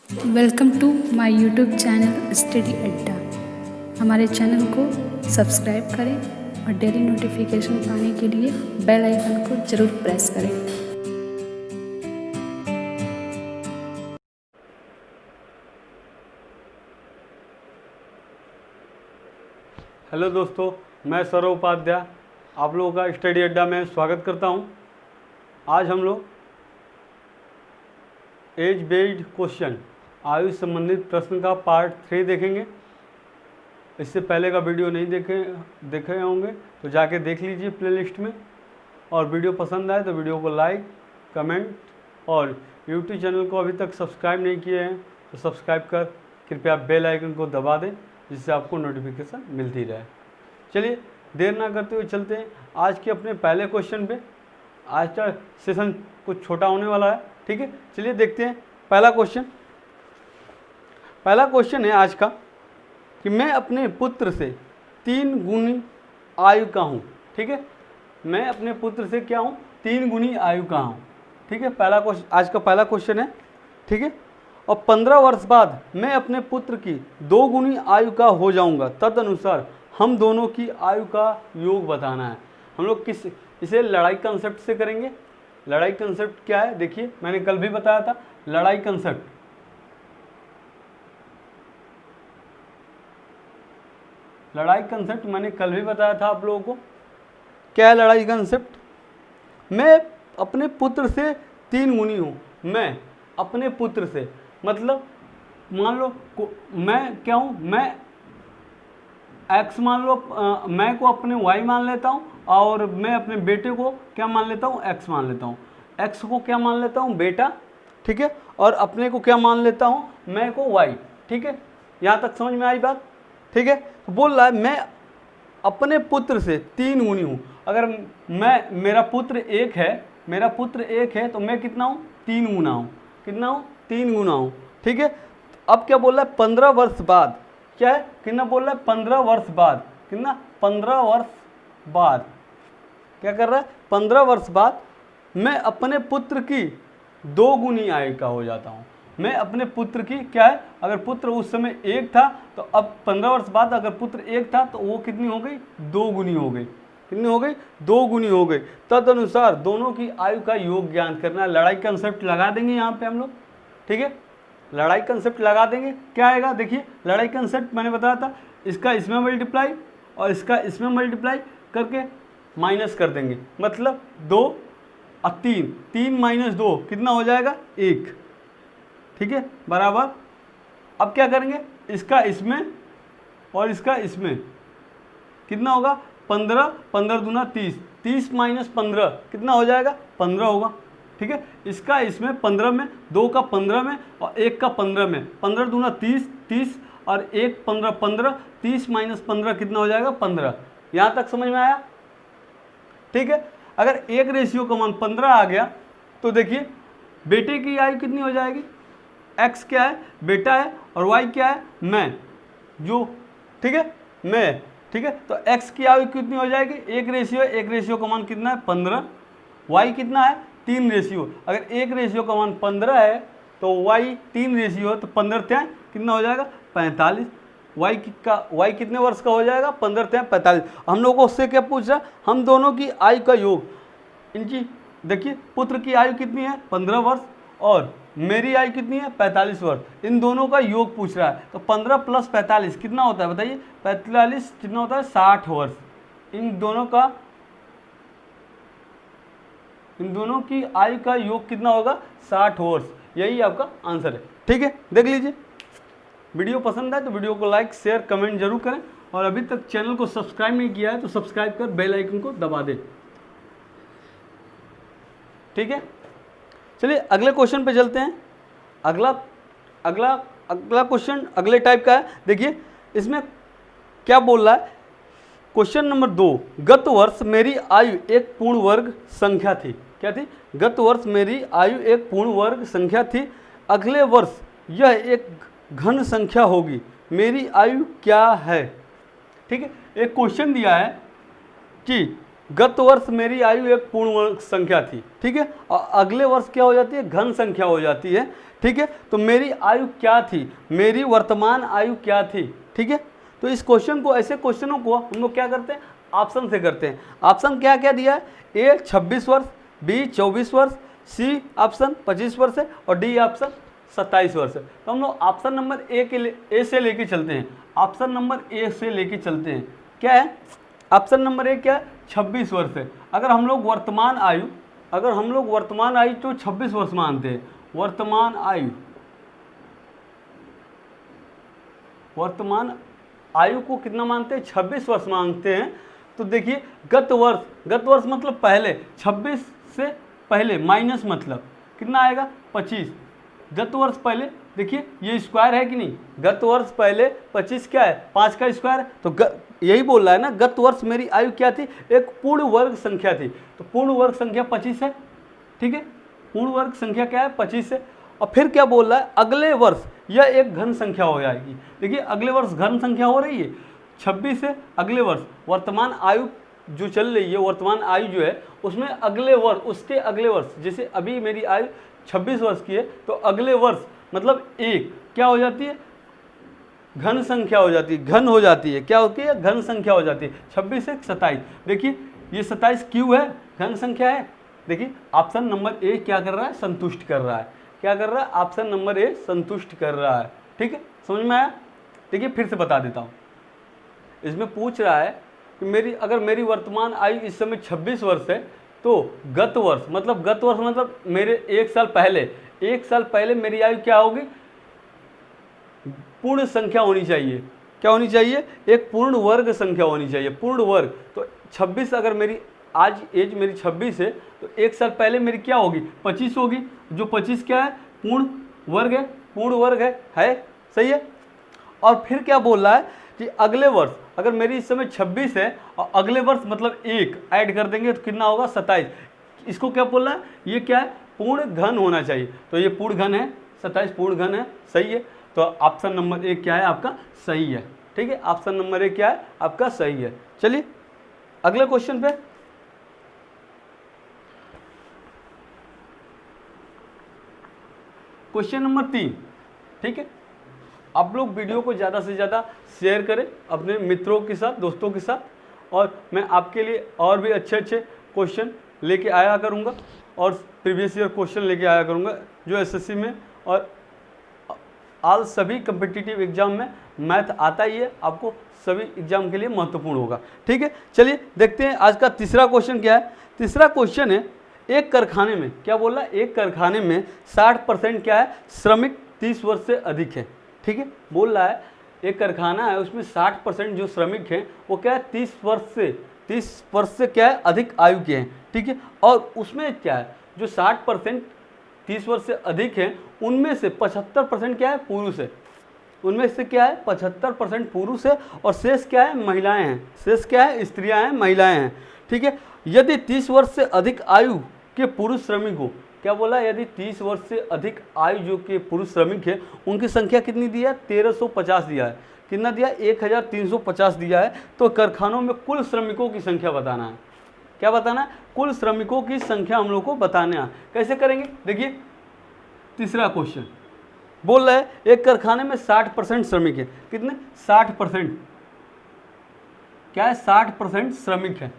Welcome to my YouTube channel study Adda. हमारे channel को subscribe करें और डेली नोटिफिकेशन पाने के लिए बेल आइकन को ज़रूर प्रेस करें। हेलो दोस्तों, मैं सौरभ उपाध्याय आप लोगों का स्टडी अड्डा में स्वागत करता हूं। आज हम लोग एज बेस्ड क्वेश्चन आयु संबंधित प्रश्न का पार्ट 3 देखेंगे। इससे पहले का वीडियो नहीं देखे होंगे तो जाके देख लीजिए प्लेलिस्ट में, और वीडियो पसंद आए तो वीडियो को लाइक, कमेंट और यूट्यूब चैनल को अभी तक सब्सक्राइब नहीं किए हैं तो सब्सक्राइब कर कृपया बेल आइकन को दबा दें, जिससे आपको नोटिफिकेशन मिलती रहे। चलिए देर ना करते हुए चलते हैं आज के अपने पहले क्वेश्चन पे। आज का सेशन कुछ छोटा होने वाला है, ठीक है। चलिए देखते हैं पहला क्वेश्चन है आज का कि मैं अपने पुत्र से 3 गुनी आयु का हूँ, ठीक है। मैं अपने पुत्र से क्या हूँ? 3 गुनी आयु का हूँ, ठीक है। पहला क्वेश्चन, आज का पहला क्वेश्चन है, ठीक है। और 15 वर्ष बाद मैं अपने पुत्र की 2 गुनी आयु का हो जाऊंगा, तदनुसार हम दोनों की आयु का योग बताना है। हम लोग इसे लड़ाई कंसेप्ट से करेंगे। लड़ाई कंसेप्ट क्या है? देखिए, मैंने कल भी बताया था लड़ाई कंसेप्ट। लड़ाई कंसेप्ट मैंने कल भी बताया था आप लोगों को। क्या है लड़ाई कंसेप्ट? मैं अपने पुत्र से 3 गुनी हूँ। मैं अपने पुत्र से मतलब मान लो मैं क्या हूँ? मैं x मान लो, मैं को अपने y मान लेता हूँ और मैं अपने बेटे को क्या मान लेता हूँ? x मान लेता हूँ। x को क्या मान लेता हूँ? बेटा, ठीक है। और अपने को क्या मान लेता हूँ? मैं को y, ठीक है। यहाँ तक समझ में आई बात, ठीक है। तो बोल रहा है मैं अपने पुत्र से 3 गुनी हूँ। अगर मेरा पुत्र एक है तो मैं कितना हूँ? 3 गुना हूँ। कितना हूँ? 3 गुना हूँ, ठीक है। अब क्या बोल रहा है? 15 वर्ष बाद। क्या है? कितना बोल रहा है? 15 वर्ष बाद। कितना? 15 वर्ष बाद क्या कर रहा है? 15 वर्ष बाद मैं अपने पुत्र की 2 गुनी आयु का हो जाता हूँ। मैं अपने पुत्र की क्या है? अगर पुत्र उस समय 1 था तो अब 15 वर्ष बाद अगर पुत्र 1 था तो वो कितनी हो गई? 2 गुनी हो गई। कितनी हो गई? 2 गुनी हो गई। तदनुसार दोनों की आयु का योग ज्ञान करना है। लड़ाई कंसेप्ट लगा देंगे यहाँ पे हम लोग, ठीक है। लड़ाई कंसेप्ट लगा देंगे। क्या आएगा? देखिए, लड़ाई कंसेप्ट मैंने बताया था, इसका इसमें मल्टीप्लाई और इसका इसमें मल्टीप्लाई करके माइनस कर देंगे। मतलब 2 और 3 माइनस 2 कितना हो जाएगा? 1, ठीक है, बराबर। अब क्या करेंगे? इसका इसमें और इसका इसमें कितना होगा? 15, 15 दूना 30, 30 माइनस 15 कितना हो जाएगा? 15 होगा, ठीक है। इसका इसमें 15 में, 2 का 15 में और 1 का 15 में, 15 दूना 30, 30 और 1 15, 15, 30 माइनस 15 कितना हो जाएगा? 15। यहाँ तक समझ में आया, ठीक है। अगर एक रेशियो का मान 15 आ गया तो देखिए बेटे की आयु कितनी हो जाएगी? x क्या है? बेटा है, और y क्या है? मैं, जो, ठीक है, मैं, ठीक है। तो x की आयु कितनी हो जाएगी? एक रेशियो का मान कितना है? 15। y कितना है? 3 रेशियो। अगर एक रेशियो का मान 15 है तो y 3 रेशियो है तो 15 त्यां कितना हो जाएगा? 45। y कितने वर्ष का हो जाएगा? 15 त्यां 45। हम लोग को उससे क्या पूछ रहा है? हम दोनों की आयु का योग। इनकी देखिए, पुत्र की आयु कितनी है? 15 वर्ष और मेरी आयु कितनी है? 45 वर्ष। इन दोनों का योग पूछ रहा है। तो 15 प्लस 45 कितना होता है बताइए? 45 कितना होता है? 60 वर्ष। इन दोनों की आयु का योग कितना होगा? 60 वर्ष। यही आपका आंसर है, ठीक है। देख लीजिए, वीडियो पसंद आए तो वीडियो को लाइक, शेयर, कमेंट जरूर करें, और अभी तक चैनल को सब्सक्राइब नहीं किया है तो सब्सक्राइब कर बेल आइकन को दबा दें, ठीक है। चलिए अगले क्वेश्चन पे चलते हैं। अगला क्वेश्चन अगले टाइप का है। देखिए इसमें क्या बोल रहा है? क्वेश्चन नंबर 2, गत वर्ष मेरी आयु एक पूर्ण वर्ग संख्या थी। क्या थी? गत वर्ष मेरी आयु एक पूर्ण वर्ग संख्या थी। अगले वर्ष यह एक घन संख्या होगी। मेरी आयु क्या है? ठीक है, एक क्वेश्चन दिया है कि गत वर्ष मेरी आयु एक पूर्ण वर्ग संख्या थी, ठीक है, और अगले वर्ष क्या हो जाती है? घन संख्या हो जाती है, ठीक है। तो मेरी आयु क्या थी, मेरी वर्तमान आयु क्या थी, ठीक है। तो इस क्वेश्चन को, ऐसे क्वेश्चनों को हम लोग क्या करते हैं, ऑप्शन से करते हैं। ऑप्शन क्या क्या दिया है, ए 26 वर्ष, बी 24 वर्ष, सी ऑप्शन 25 वर्ष है और डी ऑप्शन 27 वर्ष है। तो हम लोग ऑप्शन नंबर ए से लेके चलते हैं, ऑप्शन नंबर ए से लेके चलते हैं। क्या है ऑप्शन नंबर ए, क्या है 26 वर्ष है। अगर हम लोग वर्तमान आयु तो 26 वर्ष मानते हैं, वर्तमान आयु को कितना मानते हैं, 26 वर्ष मानते हैं। तो देखिए गत वर्ष मतलब पहले, 26 से पहले माइनस मतलब कितना आएगा 25। गत वर्ष पहले, देखिए ये स्क्वायर है कि नहीं, गत वर्ष पहले 25 क्या है, 5 का स्क्वायर है। तो यही बोल रहा है ना, गत वर्ष मेरी आयु क्या थी, एक पूर्ण वर्ग संख्या थी। तो पूर्ण वर्ग संख्या 25 है, ठीक है, पूर्ण वर्ग संख्या क्या है 25 है। और फिर क्या बोल रहा है, अगले वर्ष यह एक घन संख्या हो जाएगी। देखिए अगले वर्ष घन संख्या हो रही है 26 से, अगले वर्ष वर्तमान आयु जो चल रही है, वर्तमान आयु जो है उसमें अगले वर्ष, उसके अगले वर्ष, जैसे अभी मेरी आयु 26 वर्ष की है, तो अगले वर्ष मतलब एक क्या हो जाती है, घन संख्या हो जाती है, घन हो जाती है, क्या होती है, घन संख्या हो जाती है। 26 से 27, देखिए ये 27 क्यों है, घन संख्या है। देखिए ऑप्शन नंबर ए क्या कर रहा है, संतुष्ट कर रहा है। क्या कर रहा है, ऑप्शन नंबर ए संतुष्ट कर रहा है, ठीक है, समझ में आया। देखिए फिर से बता देता हूँ, इसमें पूछ रहा है कि अगर मेरी वर्तमान आयु इस समय 26 वर्ष है, तो गत वर्ष मतलब मेरे एक साल पहले मेरी आयु क्या होगी, पूर्ण संख्या होनी चाहिए। क्या होनी चाहिए, एक पूर्ण वर्ग संख्या होनी चाहिए, पूर्ण वर्ग। तो 26, अगर मेरी आज एज मेरी 26 है, तो एक साल पहले मेरी क्या होगी, 25 होगी। जो 25 क्या है, पूर्ण वर्ग है, सही है। और फिर क्या बोल रहा है कि अगले वर्ष, अगर मेरी इस समय 26 है और अगले वर्ष मतलब एक ऐड कर देंगे तो कितना होगा 27। इसको क्या बोल रहा है, ये क्या है, पूर्ण घन होना चाहिए। तो ये पूर्ण घन है, 27 पूर्ण घन है, सही है। तो ऑप्शन नंबर एक क्या है आपका, सही है, ठीक है, ऑप्शन नंबर एक क्या है आपका, सही है। चलिए अगले क्वेश्चन पे, क्वेश्चन नंबर 3, ठीक है। आप लोग वीडियो को ज़्यादा से ज़्यादा शेयर करें अपने मित्रों के साथ, दोस्तों के साथ, और मैं आपके लिए और भी अच्छे अच्छे क्वेश्चन लेके आया करूँगा और प्रीवियस ईयर क्वेश्चन लेके आया करूँगा जो एसएससी में और आल सभी कम्पिटिटिव एग्जाम में मैथ आता ही है, आपको सभी एग्जाम के लिए महत्वपूर्ण होगा, ठीक है। चलिए देखते हैं आज का तीसरा क्वेश्चन क्या है। तीसरा क्वेश्चन है, एक कारखाने में, क्या बोल रहा है, एक कारखाने में 60% क्या है, श्रमिक 30 वर्ष से अधिक है, ठीक है। बोल रहा है एक कारखाना है, उसमें 60% जो श्रमिक हैं वो क्या है, 30 वर्ष से क्या है, अधिक आयु के हैं, ठीक है। और उसमें क्या है, जो 60% 30 वर्ष से अधिक हैं, उनमें से 75% क्या है, पुरुष है। उनमें से क्या है, 75% पुरुष है और शेष क्या है, महिलाएं हैं। शेष क्या है, स्त्रियां हैं, महिलाएं हैं, ठीक है। यदि 30 वर्ष से अधिक आयु के पुरुष श्रमिक हो, क्या बोला, यदि 30 वर्ष से अधिक आयु जो के पुरुष श्रमिक है, उनकी संख्या कितनी दिया है, 1350 दिया है। कितना दिया, 1350 दिया है। तो कारखानों में कुल श्रमिकों की संख्या बताना है। क्या बताना है, कुल श्रमिकों की संख्या हम लोग को बताना है। कैसे करेंगे, देखिए तीसरा क्वेश्चन बोल रहा है एक कारखाने में 60% श्रमिक है। कितने, 60%, क्या है, 60% श्रमिक है,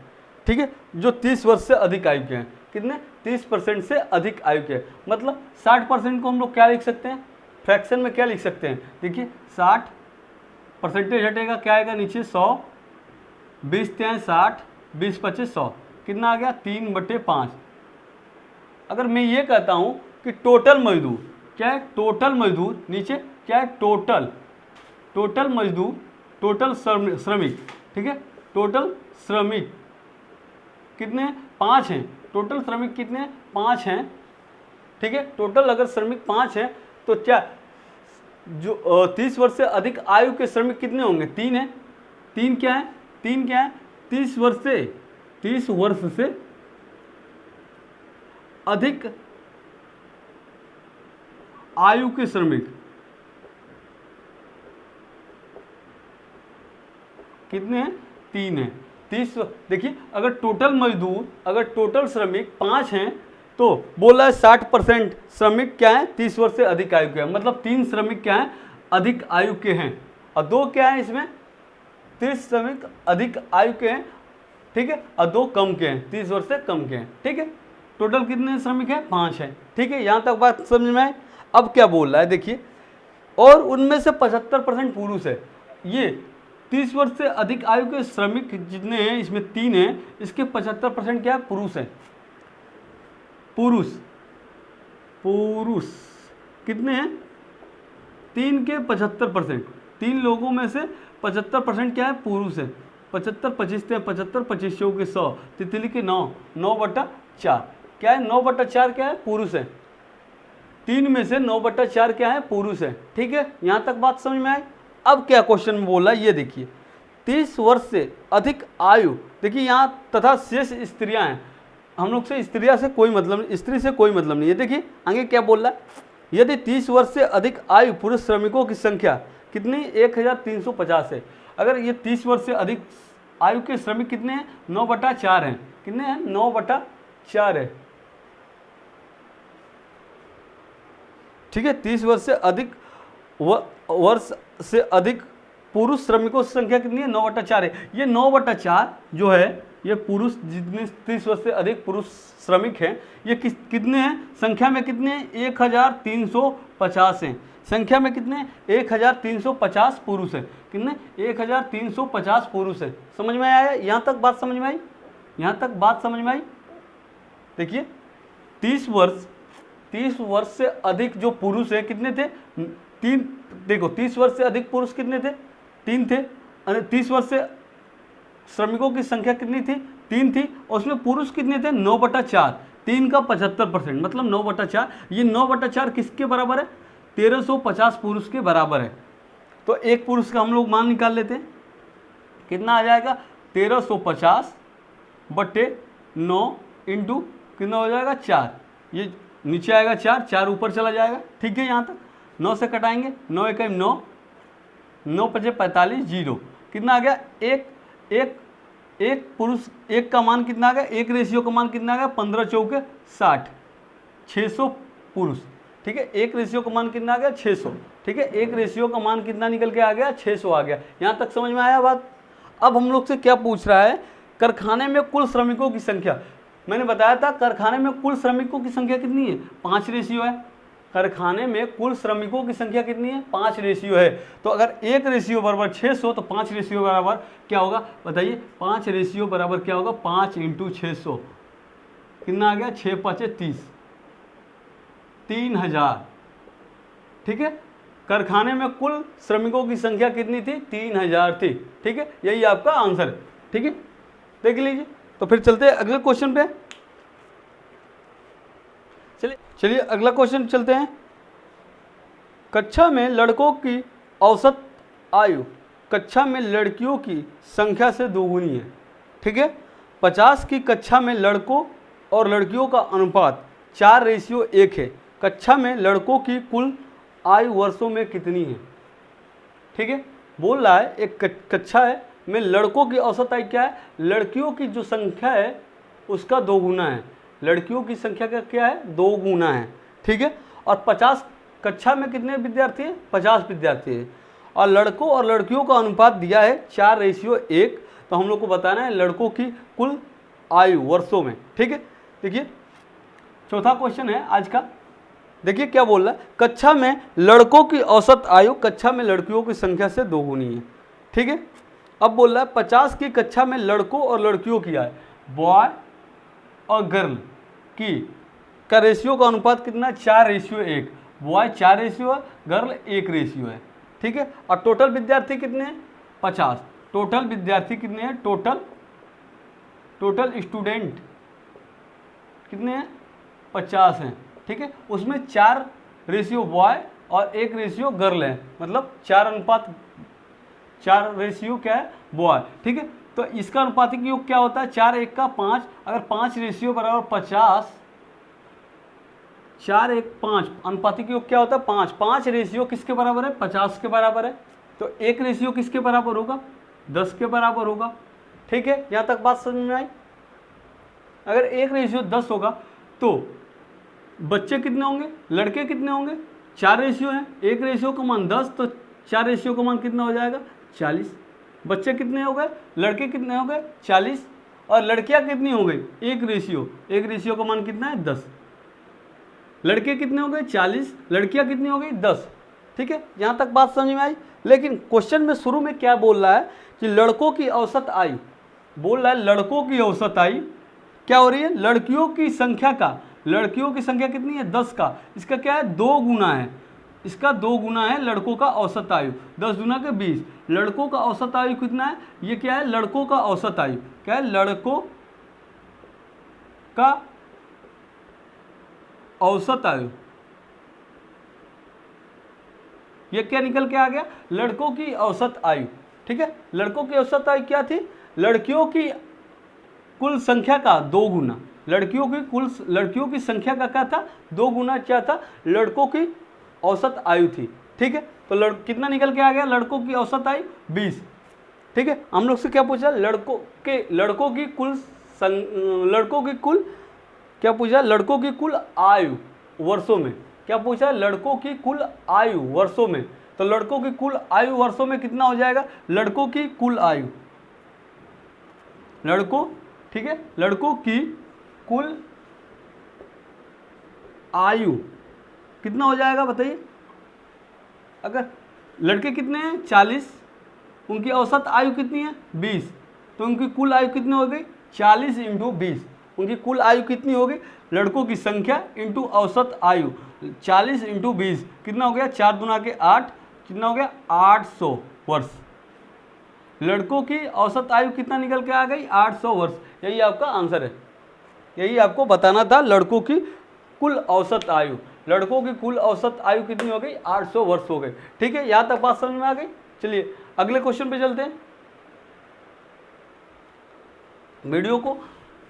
ठीक है, जो 30 वर्ष से अधिक आयु के हैं। कितने, 30% से अधिक आयु के, मतलब 60% को हम लोग क्या लिख सकते हैं, फ्रैक्शन में क्या लिख सकते हैं। देखिए 60 परसेंटेज हटेगा, क्या आएगा नीचे, 100, 20 × 60, 20 × 25 100, कितना आ गया, 3/5। अगर मैं ये कहता हूँ कि टोटल मजदूर, क्या है, टोटल मजदूर, नीचे क्या है, टोटल मजदूर, टोटल श्रमिक, ठीक है, टोटल श्रमिक कितने, 5 हैं। टोटल श्रमिक कितने, 5 हैं, ठीक है। टोटल अगर श्रमिक 5 हैं तो क्या, जो 30 वर्ष से अधिक आयु के श्रमिक कितने होंगे, 3 हैं। 3 क्या है, 30 वर्ष से अधिक आयु के श्रमिक कितने हैं, 3 हैं। 30, देखिए अगर टोटल मजदूर, अगर टोटल श्रमिक 5 हैं तो बोला है 60% श्रमिक क्या है 30 वर्ष से अधिक आयु के हैं, मतलब 3 श्रमिक क्या हैं अधिक आयु के हैं और 2 क्या है इसमें 30 श्रमिक अधिक आयु के हैं, ठीक है, और 2 कम के हैं 30 वर्ष से कम के हैं, ठीक है। टोटल कितने श्रमिक हैं 5 हैं, ठीक है। यहाँ तक बात समझ में आए। अब क्या बोल रहा है देखिए, और उनमें से 75% पुरुष है। ये 30 वर्ष से अधिक आयु के श्रमिक जितने हैं इसमें 3 हैं, इसके 75% क्या है पुरुष हैं। पुरुष कितने हैं 3 के 75%, 3 लोगों में से 75% क्या है पुरुष है। 75 25 थे 75 25 के 100 तितली के 9/4 क्या है 9/4 क्या है पुरुष है। 3 में से 9/4 क्या है पुरुष है, ठीक है। यहाँ तक बात समझ में आई। अब क्या क्वेश्चन में बोला ये देखिए, 30 वर्ष से अधिक आयु, देखिए यहाँ तथा शेष स्त्रियां हैं। हम लोग से स्त्रियां से कोई मतलब नहीं, स्त्री से कोई मतलब नहीं है। देखिए आगे क्या बोल रहा है, यदि 30 वर्ष से अधिक आयु पुरुष श्रमिकों की संख्या कितनी 1350 है। अगर ये 30 वर्ष से अधिक आयु के श्रमिक कितने हैं 9/4 हैं, कितने हैं 9/4 है, ठीक है। 30 वर्ष से अधिक वर्ष से अधिक पुरुष श्रमिकों की संख्या कितनी है 9/4 है। ये 9/4 जो है ये पुरुष जितने 30 वर्ष से अधिक पुरुष श्रमिक हैं ये कितने हैं संख्या में कितने हैं 1350 हैं। संख्या में कितने 1350 पुरुष है, कितने 1350 पुरुष है। समझ में आया, यहाँ तक बात समझ में आई, यहाँ तक बात समझ में आई। देखिए 30 वर्ष से अधिक जो पुरुष है कितने थे 3, देखो 30 वर्ष से अधिक पुरुष कितने थे 3 थे, 30 वर्ष से श्रमिकों की संख्या कितनी थी 3 थी, और उसमें पुरुष कितने थे 9/4, 3 का 75% मतलब 9/4। ये 9/4 किसके बराबर है 1350 पुरुष के बराबर है। तो एक पुरुष का हम लोग मान निकाल लेते हैं, कितना आ जाएगा 1350/9 इंटू कितना हो जाएगा 4, ये नीचे आएगा 4 ऊपर चला जाएगा, ठीक है। यहाँ तक 9 से कटाएंगे 9 1 9 9 5 45 0 कितना आ गया एक पुरुष एक का मान कितना आ गया, एक रेशियो का मान कितना आ गया 15 चौके 60 600 पुरुष, ठीक है। एक रेशियो का मान कितना आ गया 600, ठीक है। एक रेशियो का मान कितना निकल के आ गया 600 आ गया। यहाँ तक समझ में आया बात। अब हम लोग से क्या पूछ रहा है, कारखाने में कुल श्रमिकों की संख्या। मैंने बताया था कारखाने में कुल श्रमिकों की संख्या कितनी है 5 रेशियो है। कारखाने में कुल श्रमिकों की संख्या कितनी है 5 रेशियो है। तो अगर 1 रेशियो बराबर 600 तो 5 रेशियो बराबर क्या होगा बताइए, 5 रेशियो बराबर क्या होगा 5 × 600 कितना आ गया 6 5 30 3000, ठीक है। कारखाने में कुल श्रमिकों की संख्या कितनी थी 3000 थी, ठीक है। यही आपका आंसर है, ठीक है। देख लीजिए। तो फिर चलते हैं अगले क्वेश्चन पे। चलिए अगला क्वेश्चन चलते हैं। कक्षा में लड़कों की औसत आयु कक्षा में लड़कियों की संख्या से दोगुनी है, ठीक है। 50 की कक्षा में लड़कों और लड़कियों का अनुपात 4:1 है। कक्षा में लड़कों की कुल आयु वर्षों में कितनी है, ठीक है। बोल रहा है एक कक्षा है में लड़कों की औसत आयु क्या है, लड़कियों की जो संख्या है उसका 2 गुना है। लड़कियों की संख्या का क्या है 2 गुना है, ठीक है। और 50 कक्षा में कितने विद्यार्थी हैं 50 विद्यार्थी हैं, और लड़कों और लड़कियों का अनुपात दिया है 4:1। तो हम लोग को बताना है लड़कों की कुल आयु वर्षों में, ठीक है। देखिए चौथा क्वेश्चन है आज का। देखिए क्या बोल रहा है, कक्षा में लड़कों की औसत आयु कक्षा में लड़कियों की संख्या से 2 गुनी है, ठीक है। अब बोल रहा है 50 की कक्षा में लड़कों और लड़कियों की आयु बॉय और गर्ल की का रेशियो का अनुपात कितना है 4:1। बॉय 4 रेशियो है, गर्ल 1 रेशियो है, ठीक है। और टोटल विद्यार्थी कितने हैं 50। टोटल विद्यार्थी कितने हैं, टोटल स्टूडेंट कितने हैं 50 हैं, ठीक है। उसमें 4 रेशियो बॉय और 1 रेशियो गर्ल है, मतलब 4 रेशियो क्या है बॉय, ठीक है। तो इसका अनुपातिक योग क्या होता है 4 1 का 5। अगर 5 रेशियो बराबर 50, 4 1 5 अनुपातिक योग क्या होता है 5। 5 रेशियो किसके बराबर है 50 के बराबर है। तो 1 रेशियो किसके बराबर होगा 10 के बराबर होगा, ठीक है। यहाँ तक बात समझ में आई। अगर 1 रेशियो 10 होगा तो बच्चे कितने होंगे, लड़के कितने होंगे, 4 रेशियो हैं, 1 रेशियो का मान 10, तो 4 रेशियो का मान कितना हो जाएगा 40। बच्चे कितने हो गए, लड़के कितने हो गए 40, और लड़कियां कितनी हो गई 1 रेशियो का मान कितना है 10। लड़के कितने हो गए 40, लड़कियां कितनी हो गई 10। ठीक है, यहाँ तक बात समझ में आई। लेकिन क्वेश्चन में शुरू में क्या बोल रहा है कि लड़कों की औसत आयु, बोल रहा है लड़कों की औसत आयु क्या हो रही है, लड़कियों की संख्या कितनी है 10 का, इसका क्या है 2 गुना है, इसका 2 गुना है लड़कों का औसत आयु, 10 गुना के 20। लड़कों का औसत आयु कितना है, ये क्या है लड़कों का औसत आयु, क्या है लड़कों का औसत आयु, ये क्या निकल के आ गया, लड़कों की औसत आयु। ठीक है, लड़कों की औसत आयु क्या थी, लड़कियों की कुल संख्या का 2 गुना, लड़कियों की संख्या का क्या था 2 गुना क्या था, लड़कों की औसत आयु थी। ठीक है, तो कितना निकल के आ गया, लड़कों की औसत आयु 20। ठीक है, हम लोग से क्या पूछा, लड़कों की कुल आयु वर्षों में, क्या पूछा, लड़कों की कुल आयु वर्षों में। तो लड़कों की कुल आयु वर्षों में कितना हो जाएगा, लड़कों की कुल आयु, ठीक है, लड़कों की कुल आयु कितना हो जाएगा बताइए। अगर लड़के कितने हैं 40, उनकी औसत आयु कितनी है 20, तो उनकी कुल आयु कितनी हो गई 40 × 20, उनकी कुल आयु कितनी होगी, लड़कों की संख्या इंटू औसत आयु 40 × 20 कितना हो गया, 4 दूना के 8, कितना हो गया 800 वर्ष। लड़कों की औसत आयु कितना निकल के आ गई 800 वर्ष। यही आपका आंसर है, यही आपको बताना था, लड़कों की कुल औसत आयु, लड़कों की कुल औसत आयु कितनी हो गई 800 वर्ष हो गई। ठीक है, यहाँ तक बात समझ में आ गई। चलिए अगले क्वेश्चन पे चलते हैं। वीडियो को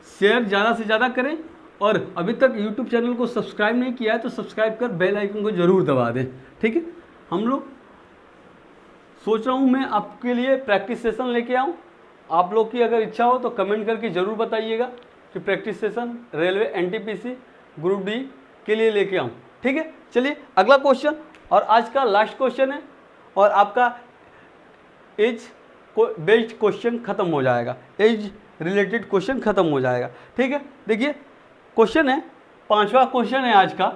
शेयर ज़्यादा से ज़्यादा करें, और अभी तक यूट्यूब चैनल को सब्सक्राइब नहीं किया है तो सब्सक्राइब कर बेल आइकन को ज़रूर दबा दें। ठीक है, हम लोग सोच रहा हूँ मैं आपके लिए प्रैक्टिस सेशन लेके आऊँ। आप लोग की अगर इच्छा हो तो कमेंट करके ज़रूर बताइएगा कि practice session railway NTPC group D के लिए लेके आऊँ। ठीक है, चलिए अगला क्वेश्चन, और आज का लास्ट क्वेश्चन है, और आपका एज बेस्ड क्वेश्चन खत्म हो जाएगा, एज रिलेटेड क्वेश्चन खत्म हो जाएगा। ठीक है, देखिए क्वेश्चन है, 5वां क्वेश्चन है आज का,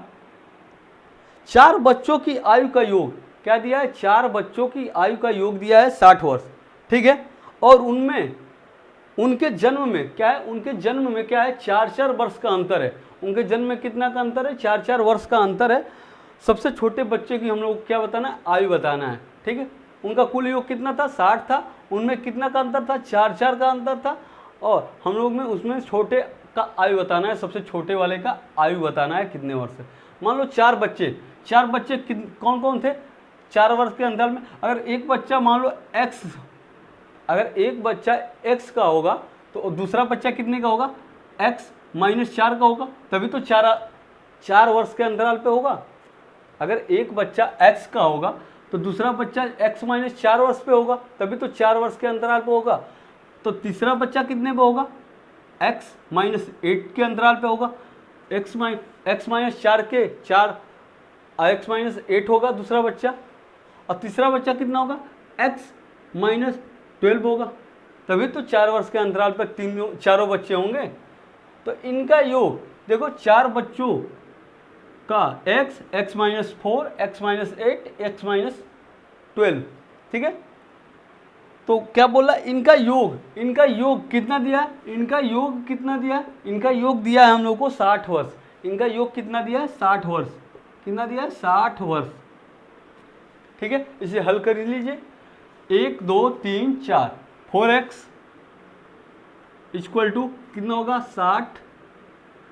4 बच्चों की आयु का योग क्या दिया है, 4 बच्चों की आयु का योग दिया है 60 वर्ष। ठीक है, और उनमें उनके जन्म में क्या है, उनके जन्म में क्या है 4-4 वर्ष का अंतर है, उनके जन्म में कितना का अंतर है 4-4 वर्ष का अंतर है। सबसे छोटे बच्चे की हम लोग क्या बताना है, आयु बताना है। ठीक है, उनका कुल योग कितना था 60 था, उनमें कितना का अंतर था 4-4 का अंतर था, और हम लोग में उसमें छोटे का आयु बताना है, सबसे छोटे वाले का आयु बताना है कितने वर्ष है। मान लो 4 बच्चे कौन कौन थे 4 वर्ष के अंतर में। अगर एक बच्चा मान लो x का होगा तो दूसरा बच्चा कितने का होगा, x - 4 का होगा, तभी तो 4 वर्ष के अंतराल पे होगा। अगर एक बच्चा x का होगा तो दूसरा बच्चा x - 4 वर्ष पे होगा, तभी तो 4 वर्ष के अंतराल पे होगा। तो तीसरा बच्चा कितने पे होगा, x - 8 के अंतराल पे होगा, x - 4 के 4 x - 8 होगा दूसरा बच्चा, और तीसरा बच्चा कितना होगा x - 12 होगा, तभी तो 4 वर्ष के अंतराल पर चारों बच्चे होंगे। तो इनका योग देखो, 4 बच्चों का x - 4 x - 8 x - 12। ठीक है, तो क्या बोला, इनका योग कितना दिया, इनका योग दिया है हम लोग को 60 वर्ष। इनका योग कितना दिया है 60 वर्ष, कितना दिया है 60 वर्ष। ठीक है, इसे हल कर लीजिए, 1 2 3 4 4x = कितना होगा 60,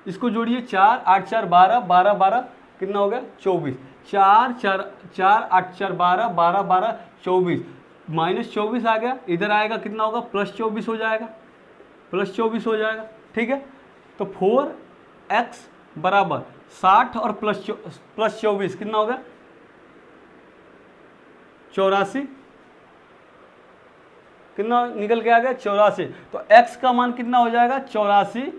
इसको जोड़िए 4 8 4 12 12 12 कितना हो गया 24, 4 4 4 8 4 12 12 12 24 -24 आ गया, इधर आएगा कितना होगा +24 हो जाएगा, +24 हो जाएगा। ठीक है, तो 4x बराबर 60 और +24 कितना होगा 84, कितना निकल के आ गया 84। तो x का मान कितना हो जाएगा 84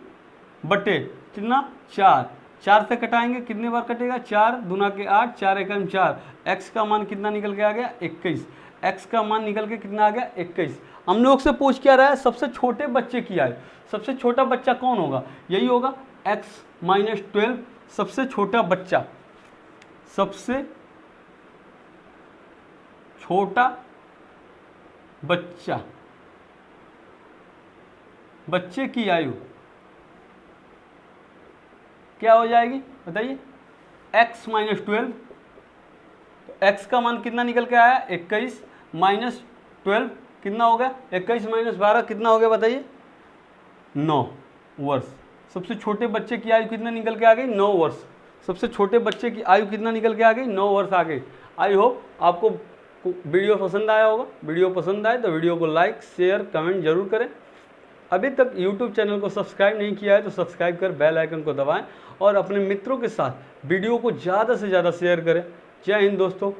बटे कितना 4, 4 से कटाएंगे, कितने बार कटेगा, 4 दूना के 8, 4 एकम 4, x का मान कितना निकल के आ गया, 21, x का मान निकल के कितना आ गया, 21। हम लोग से पूछ क्या रहा है, सबसे छोटे बच्चे की आयु। सबसे छोटा बच्चा कौन होगा, यही होगा x माइनस 12, सबसे छोटा बच्चा, सबसे छोटा बच्चा, बच्चे की आयु क्या हो जाएगी बताइए, x माइनस 12, तो x का मान कितना निकल के आया, 21 माइनस 12 कितना हो गया, 21 माइनस 12 कितना हो गया बताइए, 9 वर्ष। सबसे छोटे बच्चे की आयु कितना निकल के आ गई, 9 वर्ष। सबसे छोटे बच्चे की आयु कितना निकल के आ गई, 9 वर्ष आ गई। आई होप आपको वीडियो पसंद आया होगा। वीडियो पसंद आए तो वीडियो को लाइक शेयर कमेंट जरूर करें। अभी तक यूट्यूब चैनल को सब्सक्राइब नहीं किया है तो सब्सक्राइब कर बेल आइकन को दबाएं और अपने मित्रों के साथ वीडियो को ज़्यादा से ज़्यादा शेयर करें। जय हिंद दोस्तों।